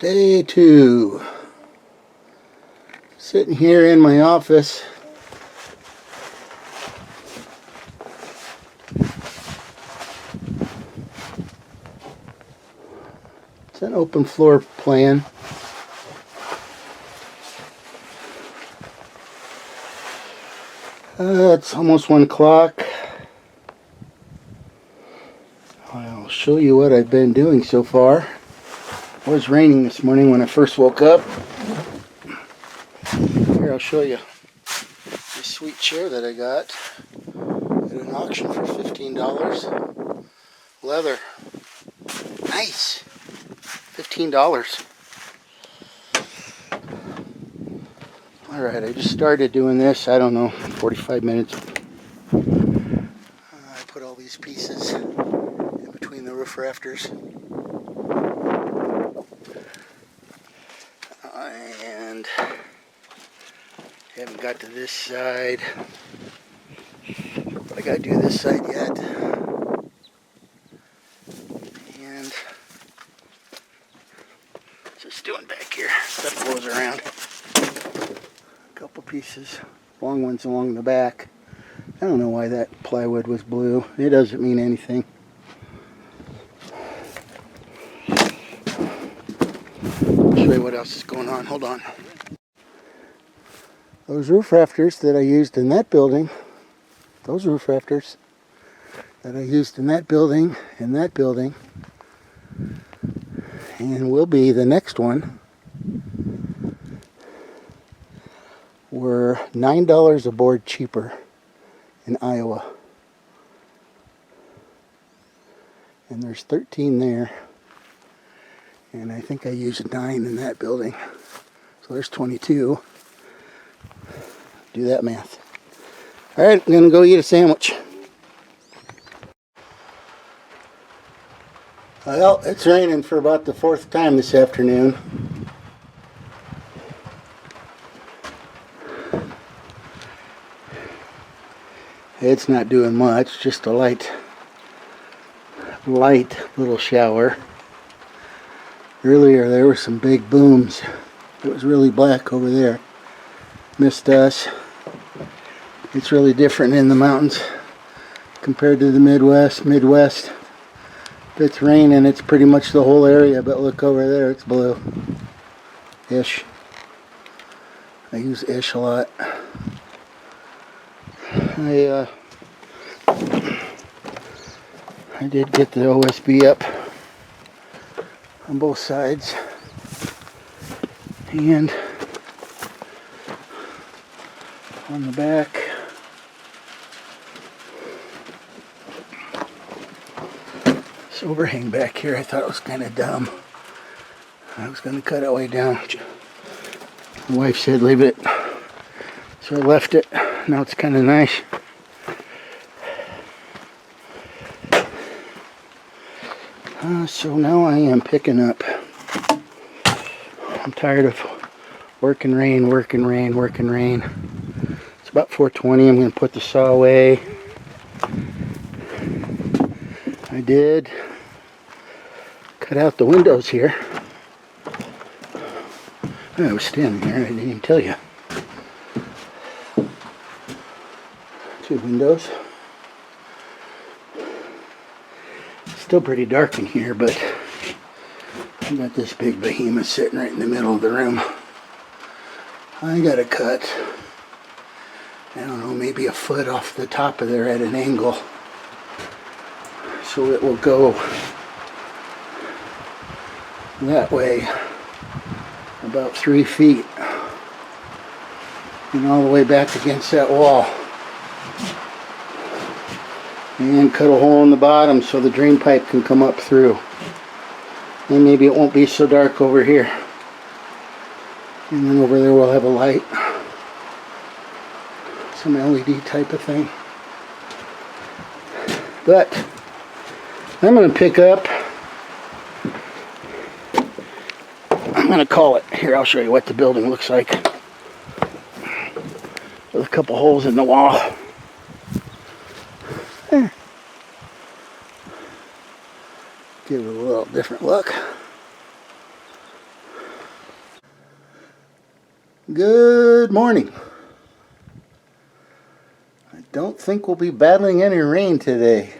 Day 2. Sitting here in my office. It's an open floor plan. It's almost 1 o'clock. I'll show you what I've been doing so far. It was raining this morning when I first woke up. Here, I'll show you this sweet chair that I got at an auction for $15. Leather. Nice. $15. Alright, I just started doing this, I don't know, 45 minutes. I put all these pieces in between the roof rafters. And haven't got to this side. But I gotta do this side yet. And just doing back here. Stuff blows around. A couple pieces, long ones along the back. I don't know why that plywood was blue. It doesn't mean anything. I'll show you what else is going on. Hold on. Those roof rafters that I used in that building, and will be the next one, were $9 a board cheaper in Iowa. And there's 13 there. And I think I used 9 in that building. So there's 22. Do that math. Alright, I'm going to go eat a sandwich. Well, it's raining for about the 4th time this afternoon. It's not doing much, just a light little shower. Earlier there were some big booms. It was really black over there. Missed us. It's really different in the mountains compared to the Midwest. If it's raining, it's pretty much the whole area, but look over there, it's blue. Ish. I use ish a lot. I did get the OSB up on both sides, and on the back. This overhang back here, I thought it was kind of dumb. I was going to cut it way down. My wife said leave it, so I left it. Now it's kind of nice. So now I am picking up. I'm tired of working rain. It's about 4:20. I'm going to put the saw away. I did cut out the windows here. I was standing there and I didn't even tell you. 2 windows. Still pretty dark in here, but I got this big behemoth sitting right in the middle of the room. I gotta cut, I don't know, maybe a foot off the top of there at an angle, so it will go that way about 3 feet and all the way back against that wall. And cut a hole in the bottom so the drain pipe can come up through. And maybe it won't be so dark over here. And then over there we'll have a light. Some LED type of thing. But I'm going to pick up. I'm going to call it. Here, I'll show you what the building looks like. With a couple holes in the wall. Give it a little different look. Good morning. I don't think we'll be battling any rain today.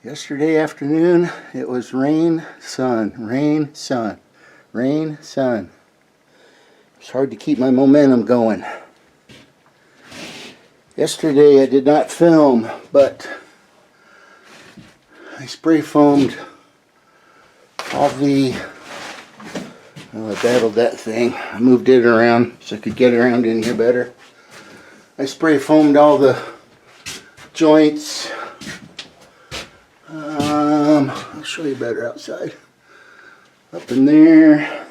Yesterday afternoon it was rain, sun, rain, sun, rain, sun. It's hard to keep my momentum going. Yesterday I did not film, but I spray foamed all the I battled that thing. I moved it around so I could get around in here better. I spray foamed all the joints. I'll show you better outside. Up in there.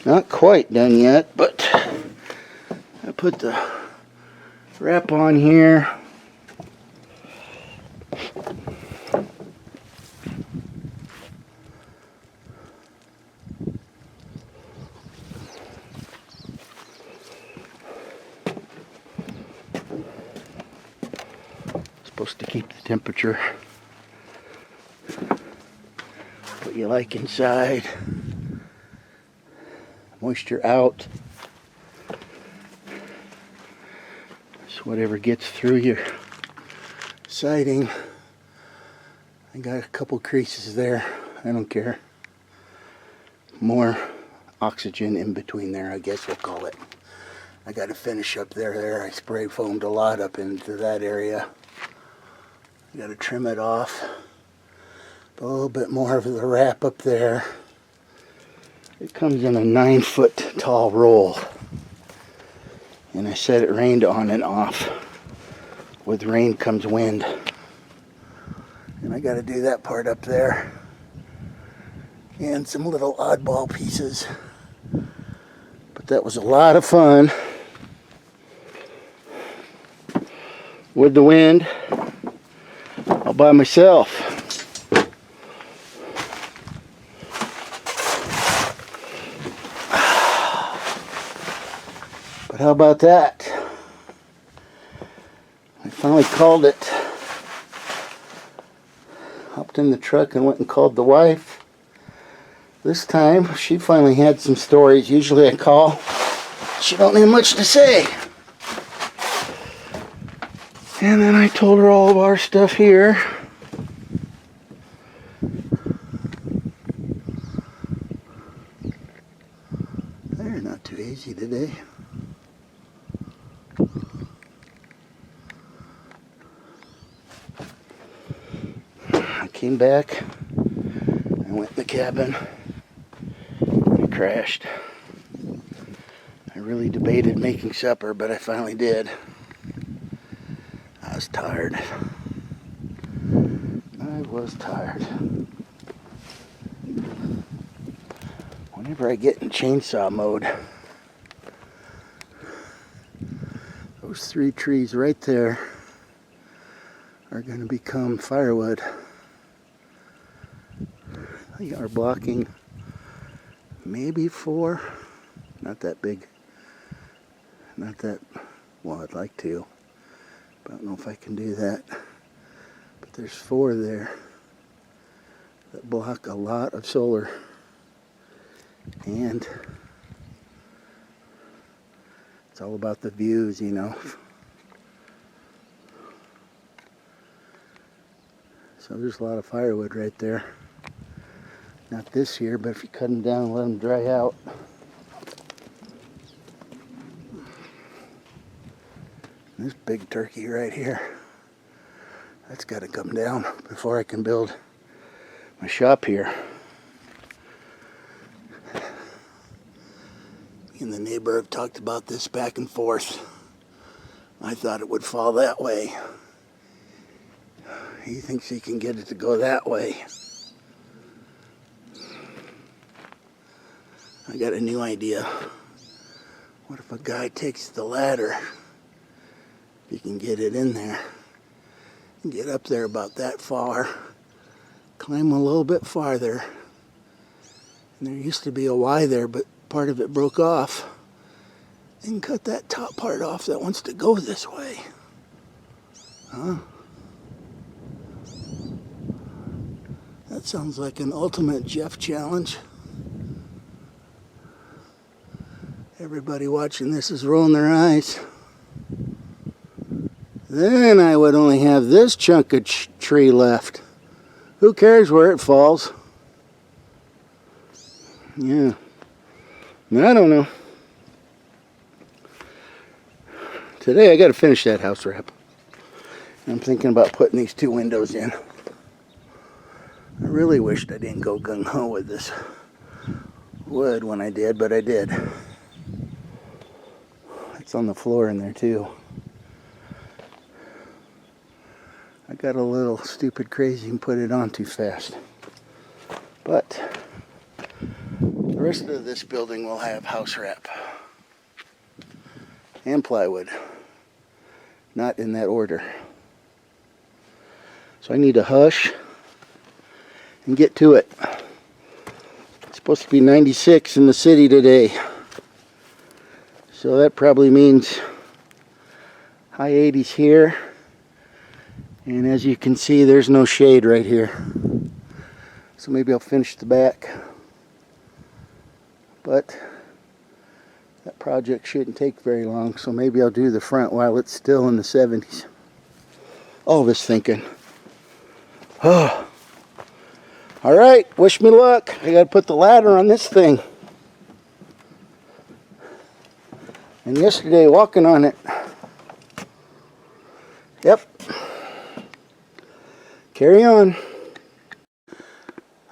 Not quite done yet, but I put the wrap on here. Supposed to keep the temperature what you like inside, moisture out, just whatever gets through your siding. I got a couple creases there, I don't care. More oxygen in between there, I guess we'll call it. I got to finish up there. I spray foamed a lot up into that area. You got to trim it off. A little bit more of the wrap up there. It comes in a 9-foot tall roll. And I said it rained on and off. With rain comes wind. And I got to do that part up there. And some little oddball pieces. But that was a lot of fun. With the wind. All by myself. But how about that? I finally called it. Hopped in the truck and went and called the wife. This time she finally had some stories. Usually I call. She don't have much to say. And then I told her all of our stuff here. They're not too easy today. I came back. I went in the cabin. I crashed. I really debated making supper, but I finally did. I was tired. I was tired. Whenever I get in chainsaw mode, those 3 trees right there are going to become firewood. They are blocking maybe 4, not that big, not that, well, I'd like to. I don't know if I can do that, but there's 4 there that block a lot of solar, and it's all about the views, you know. So there's a lot of firewood right there. Not this year, but if you cut them down and let them dry out. This big turkey right here, that's got to come down before I can build my shop here. Me and the neighbor have talked about this back and forth. I thought it would fall that way. He thinks he can get it to go that way. I got a new idea. What if a guy takes the ladder? You can get it in there, get up there about that far, climb a little bit farther, and there used to be a Y there, but part of it broke off, and cut that top part off that wants to go this way. Huh? That That sounds like an ultimate Jeff challenge. Everybody watching this is rolling their eyes. Then I would only have this chunk of tree left. Who cares where it falls? Yeah. I don't know. Today I got to finish that house wrap. I'm thinking about putting these 2 windows in. I really wished I didn't go gung-ho with this wood when I did, but I did. It's on the floor in there too. I got a little stupid crazy and put it on too fast. But the rest of this building will have house wrap and plywood. Not in that order. So I need to hush and get to it. It's supposed to be 96 in the city today. So that probably means high 80s here. And as you can see, there's no shade right here. So maybe I'll finish the back. But that project shouldn't take very long, so maybe I'll do the front while it's still in the 70s. All this thinking. Oh. All right, wish me luck. I gotta put the ladder on this thing. And yesterday, walking on it. Yep. Carry on.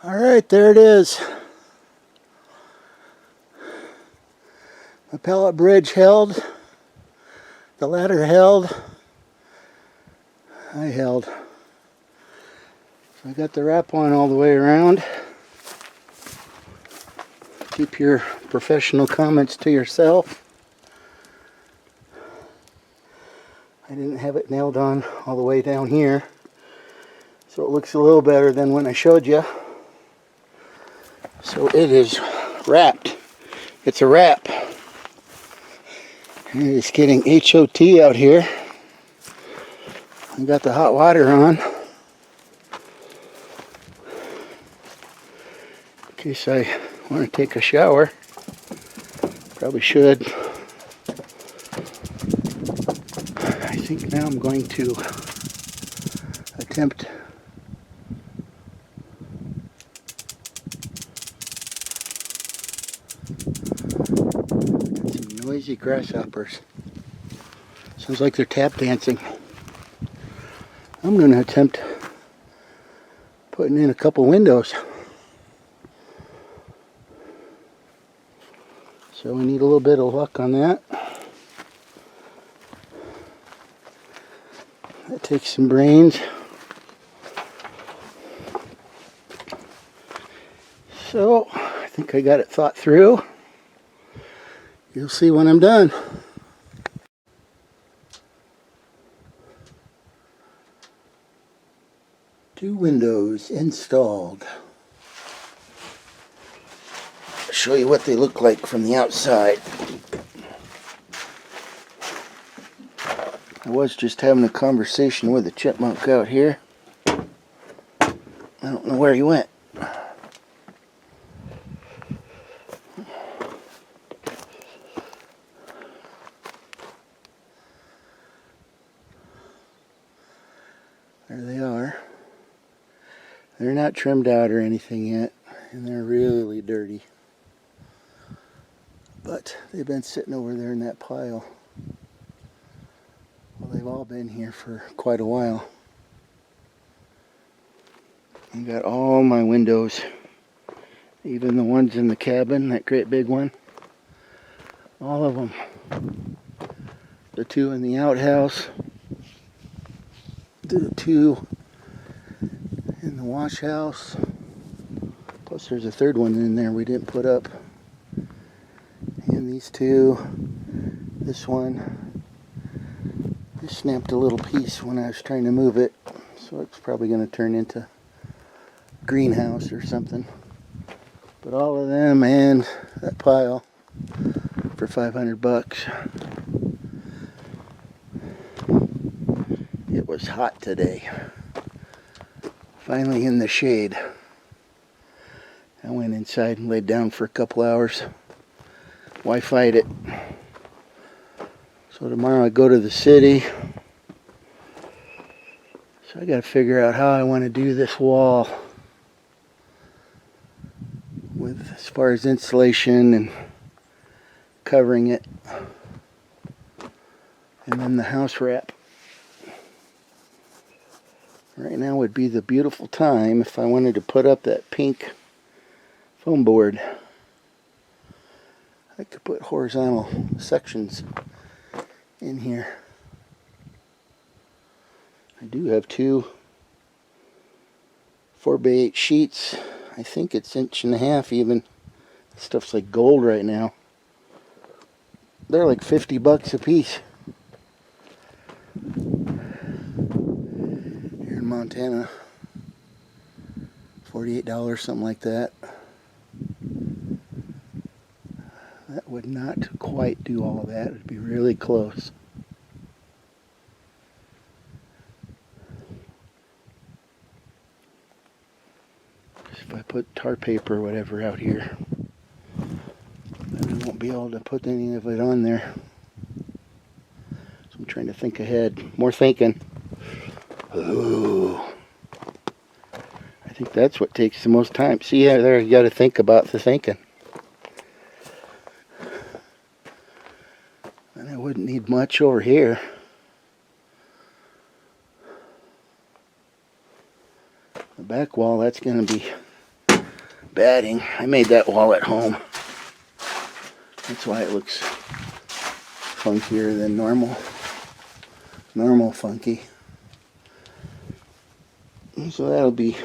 All right, there it is. The pallet bridge held. The ladder held. I held. So I got the wrap on all the way around. Keep your professional comments to yourself. I didn't have it nailed on all the way down here, so it looks a little better than when I showed you. So it is wrapped. It's a wrap. And it is getting HOT out here. I got the hot water on in case I want to take a shower. Probably should. I think now I'm going to attempt some noisy grasshoppers. Sounds like they're tap dancing. I'm going to attempt putting in a couple windows. So we need a little bit of luck on that. That takes some brains. So I think I got it thought through. You'll see when I'm done. Two windows installed. I'll show you what they look like from the outside. I was just having a conversation with a chipmunk out here. I don't know where he went. There they are. They're not trimmed out or anything yet, and they're really dirty. But they've been sitting over there in that pile. Well, they've all been here for quite a while. I got all my windows, even the ones in the cabin, that great big one. All of them. The two in the outhouse. The two in the wash house. Plus there's a third one in there we didn't put up. And these two. This one. Just snapped a little piece when I was trying to move it. So it's probably going to turn into a greenhouse or something. But all of them and that pile for $500. It was hot today. Finally in the shade. I went inside and laid down for a couple hours. Why fight it? So tomorrow I go to the city. So I got to figure out how I want to do this wall, with as far as insulation and covering it, and then the house wrap. Right now would be the beautiful time if I wanted to put up that pink foam board. I could put horizontal sections in here. I do have two 4x8 sheets. I think it's 1.5 inches even. Stuff's like gold right now. They're like $50 a piece. Here in Montana, $48, something like that. That would not quite do all that. It'd be really close. If I put tar paper or whatever out here, then I won't be able to put any of it on there. So I'm trying to think ahead. More thinking. Ooh. I think that's what takes the most time. See, yeah, there, you got to think about the thinking. And I wouldn't need much over here. The back wall, that's going to be batting. I made that wall at home. That's why it looks funkier than normal. Normal funky. So that'll be,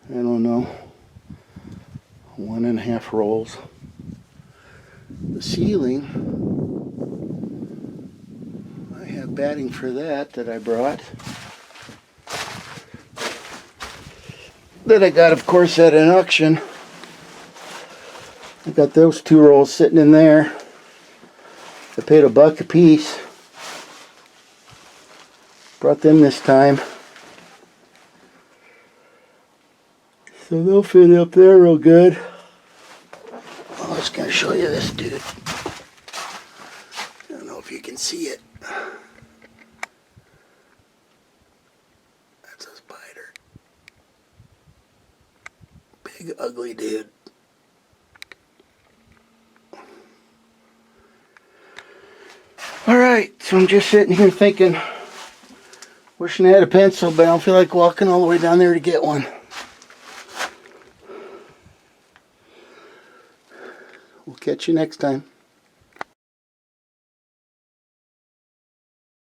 I don't know, 1.5 rolls. The ceiling, I have batting for that I brought. That I got, of course, at an auction. I got those 2 rolls sitting in there. I paid $1 a piece. Brought them this time. So they'll fit up there real good. I was going to show you this dude. I don't know if you can see it. That's a spider. Big ugly dude. Alright, so I'm just sitting here thinking, wishing I had a pencil, but I don't feel like walking all the way down there to get one. We'll catch you next time.